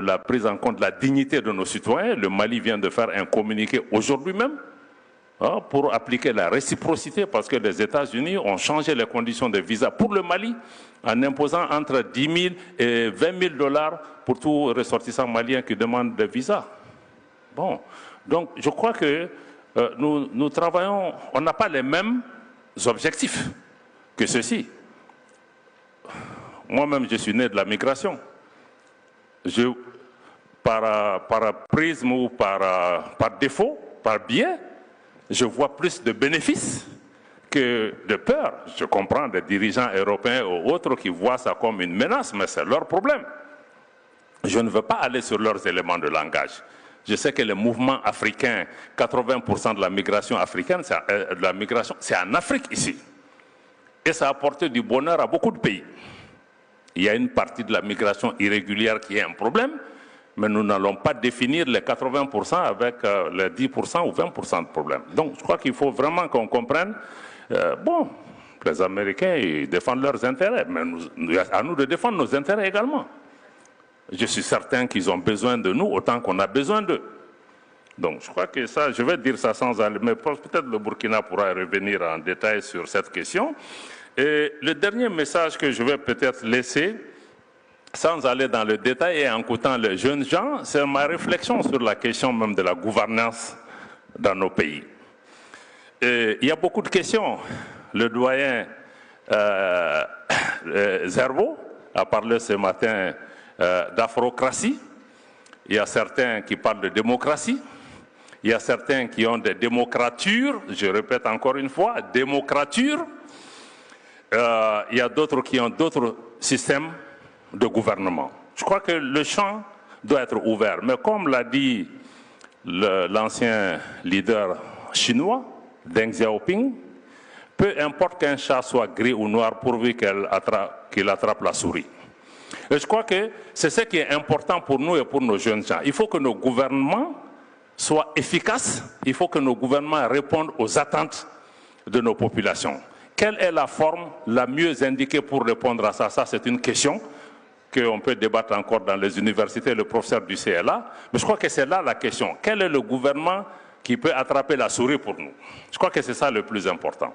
la prise en compte de la dignité de nos citoyens. Le Mali vient de faire un communiqué aujourd'hui même pour appliquer la réciprocité parce que les États-Unis ont changé les conditions de visa pour le Mali en imposant entre 10 000 et 20 000 $ pour tout ressortissant malien qui demande de visa. Bon, donc je crois que nous travaillons, on n'a pas les mêmes objectifs que ceux-ci. Moi-même, je suis né de la migration. Par prisme ou par défaut, par biais, je vois plus de bénéfices que de peur. Je comprends des dirigeants européens ou autres qui voient ça comme une menace, mais c'est leur problème. Je ne veux pas aller sur leurs éléments de langage. Je sais que les mouvements africains, 80% de la migration africaine, c'est en Afrique ici. Et ça a apporté du bonheur à beaucoup de pays. Il y a une partie de la migration irrégulière qui est un problème, mais nous n'allons pas définir les 80% avec les 10% ou 20% de problème. Donc je crois qu'il faut vraiment qu'on comprenne, bon, les Américains ils défendent leurs intérêts, mais à nous de défendre nos intérêts également. Je suis certain qu'ils ont besoin de nous autant qu'on a besoin d'eux. Donc je crois que ça, je vais dire ça sans aller, mais peut-être le Burkina pourra revenir en détail sur cette question. Et le dernier message que je vais peut-être laisser, sans aller dans le détail et en écoutant les jeunes gens, c'est ma réflexion sur la question même de la gouvernance dans nos pays. Et il y a beaucoup de questions. Le doyen Zerbo a parlé ce matin d'afrocratie. Il y a certains qui parlent de démocratie. Il y a certains qui ont des démocratures. Je répète encore une fois, démocrature. Il y a d'autres qui ont d'autres systèmes de gouvernement. Je crois que le champ doit être ouvert. Mais comme l'a dit l'ancien leader chinois, Deng Xiaoping, peu importe qu'un chat soit gris ou noir pourvu qu'il attrape la souris. Et je crois que c'est ce qui est important pour nous et pour nos jeunes gens. Il faut que nos gouvernements soient efficaces, il faut que nos gouvernements répondent aux attentes de nos populations. Quelle est la forme la mieux indiquée pour répondre à ça? Ça, c'est une question qu'on peut débattre encore dans les universités, le professeur du CLA. Mais je crois que c'est là la question. Quel est le gouvernement qui peut attraper la souris pour nous? Je crois que c'est ça le plus important.